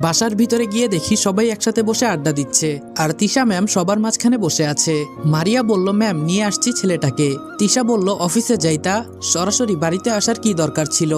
বাসার ভিতরে গিয়ে দেখি সবাই একসাথে বসে আড্ডা দিচ্ছে, আর তিশা ম্যাম সবার মাঝখানে বসে আছে। মারিয়া বলল, ম্যাম নিয়ে আসছি ছেলেটাকে। তিশা বলল, অফিসে যাইতা, সরাসরি বাড়িতে আসার কি দরকার ছিল?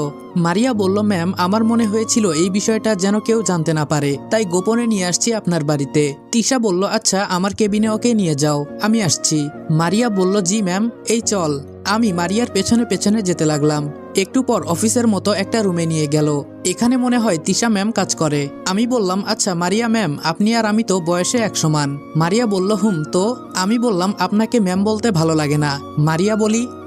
মারিয়া বলল, ম্যাম আমার মনে হয়েছিল এই বিষয়টা যেন কেউ জানতে না পারে, তাই গোপনে নিয়ে আসছি আপনার বাড়িতে। তিশা বলল, আচ্ছা আমার কেবিনে ওকে নিয়ে যাও, আমি আসছি। মারিয়া বলল, জি ম্যাম, এই চল। আমি মারিয়ার পেছনে পেছনে যেতে লাগলাম। একটু পর অফিসের মতো একটা রুমে নিয়ে গেল। এখানে মনে হয় তিশা ম্যাম কাজ করে। আমি বললাম, আচ্ছা মারিয়া ম্যাম, আপনি আর আমি তো বয়সে এক সমান। মারিয়া বলল, তো? আমি বললাম, আপনাকে ম্যাম বলতে ভালো লাগে না।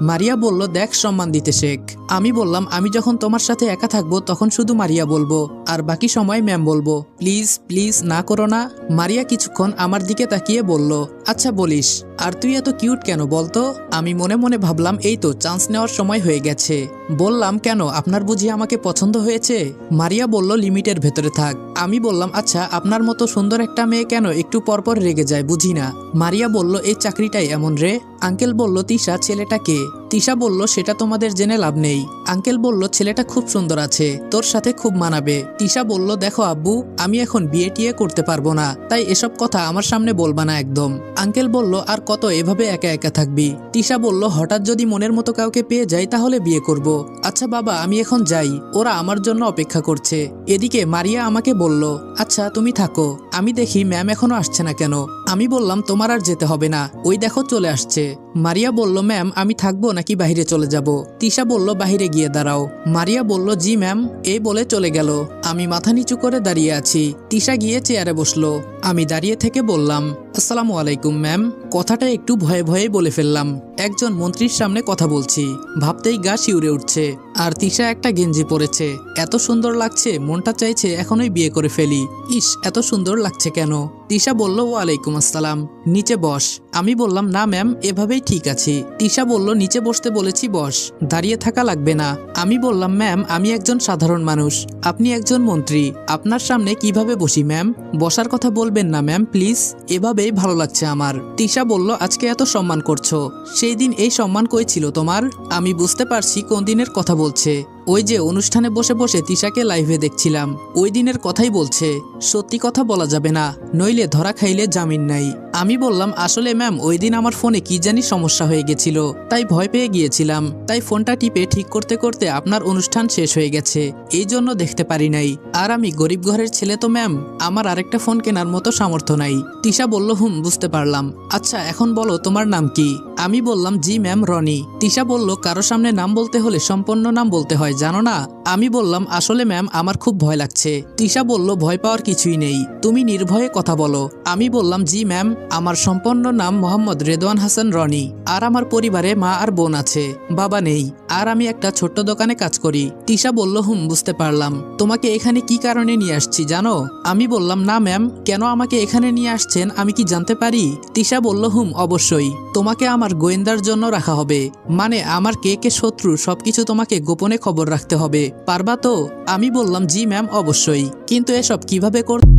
মারিয়া বলল, দেখ সম্মান দিতে শেখ। আমি বললাম, আমি যখন তোমার সাথে একা থাকবো তখন শুধু মারিয়া বলবো, আর বাকি সময় ম্যাম বলবো। প্লিজ প্লিজ না করো না। মারিয়া কিছুক্ষণ আমার দিকে তাকিয়ে বলল, আচ্ছা বলিস। আর তুই এত কিউট কেন বলতো? আমি মনে মনে ভাবলাম, এই তো চান্স নেওয়ার সময় হয়ে গেছে। বললাম, কেন, আপনার বুঝি আমাকে পছন্দ হয়েছে? মারিয়া বলল, লিমিটের ভেতরে থাক। আমি বললাম, আচ্ছা আপনার মতো সুন্দর একটা মেয়ে কেন একটু পরপর রেগে যায় বুঝি না। মারিয়া বলল, এই চাকরিটাই এমন রে। আঙ্কেল বলল, তিশা ছেলেটাকে? তিশা বলল, সেটা তোমাদের জেনে লাভ নেই। আঙ্কেল বলল, ছেলেটা খুব সুন্দর আছে, তোর সাথে খুব মানাবে। তিশা বলল, দেখো আব্বু, আমি এখন বিয়ে টিয়ে করতে পারবো না, তাই এসব কথা আমার সামনে বলবা না একদম। আঙ্কেল বলল, আর কত এভাবে একা একা থাকবি? তিশা বলল, হঠাৎ যদি মনের মতো কাউকে পেয়ে যাই তাহলে বিয়ে করব। আচ্ছা বাবা, আমি এখন যাই, ওরা আমার জন্য অপেক্ষা করছে। এদিকে মারিয়া আমাকে বলল, আচ্ছা তুমি থাকো, আমি দেখি ম্যাম এখনো আসছে না কেন। আমি বললাম, তোমার আর যেতে হবে না, ওই দেখো চলে আসছে। মারিয়া বলল, ম্যাম আমি থাকবো নাকি বাইরে চলে যাব? তিশা বলল, বাইরে গিয়ে দাঁড়াও। মারিয়া বলল, জি ম্যাম, এই বলে চলে গেল। আমি মাথা নিচু করে দাঁড়িয়ে আছি। তিশা গিয়ে চেয়ারে বসলো। আমি দাঁড়িয়ে থেকে বললাম, আসসালামু আলাইকুম ম্যাম। কথাটা একটু ভয়ে ভয়ে বলে ফেললাম। একজন মন্ত্রীর সামনে কথা বলছি, ভাবতেই গা শিউরে উঠছে। আর তিশা একটা গেঞ্জি পরেছে, এত সুন্দর লাগছে, মনটা চাইছে এখনই বিয়ে করে ফেলি। ইস, এত সুন্দর লাগছে কেন? তিশা বলল, ওয়ালাইকুম আসসালাম, নিচে বস। আমি বললাম, না ম্যাম, এভাবেই ঠিক আছে। তিশা বলল, নিচে বসতে বলেছি, বস, দাঁড়িয়ে থাকা লাগবে না। আমি বললাম, ম্যাম আমি একজন সাধারণ মানুষ, আপনি একজন মন্ত্রী, আপনার সামনে কিভাবে বসি ম্যাম? বসার কথা বলবেন না ম্যাম প্লিজ, এভাবেই ভালো লাগছে আমার। তিশা বলল, আজকে এত সম্মান করছো, সেই দিন এই সম্মান কই ছিল তোমার? আমি বুঝতে পারছি কোন দিনের কথা বলছে। ওই যে অনুষ্ঠানে বসে বসে তিশাকে লাইভে দেখছিলাম, ওই দিনের কথাই বলছে। সত্যি কথা বলা যাবে না, নইলে ধরা খাইলে জামিন নাই। আমি বললাম, আসলে ম্যাম ওই দিন আমার ফোনে কি জানি সমস্যা হয়ে গেছিল, তাই ভয় পেয়ে গিয়েছিলাম, তাই ফোনটা টিপে ঠিক করতে করতে আপনার অনুষ্ঠান শেষ হয়ে গেছে, এই জন্য দেখতে পারি নাই। আর আমি গরিব ঘরের ছেলে তো ম্যাম, আমার আরেকটা ফোন কেনার মতো সামর্থ্য নাই। তিশা বলল, বুঝতে পারলাম। আচ্ছা এখন বলো তোমার নাম কি? আমি বললাম, জি ম্যাম, রনি। তিশা বলল, কারো সামনে নাম বলতে হলে সম্পূর্ণ নাম বলতে হয় জানো না? আমি বললাম, আসলে ম্যাম আমার খুব ভয় লাগছে। তিশা বলল, ভয় পাওয়ার কিছুই নেই, তুমি নির্ভয়ে কথা বলো। আমি বললাম, জি ম্যাম, আমার সম্পূর্ণ নাম মোহাম্মদ রেদওয়ান হাসান রনি, আর আমার পরিবারে মা আর বোন আছে, বাবা নেই, আর আমি একটা ছোট্ট দোকানে কাজ করি। তিশা বলল, বুঝতে পারলাম। তোমাকে এখানে কি কারণে নিয়ে আসছি জানো? আমি বললাম, না ম্যাম, কেন আমাকে এখানে নিয়ে আসছেন আমি কি জানতে পারি? তিশা বলল, অবশ্যই, তোমাকে আমার গোয়েন্দার জন্য রাখা হবে, মানে আমার কে কে শত্রু সবকিছু তোমাকে গোপনে খবর রাখতে হবে, পারবা তো? আমি বললাম, জি ম্যাম অবশ্যই, কিন্তু এসব কিভাবে করতে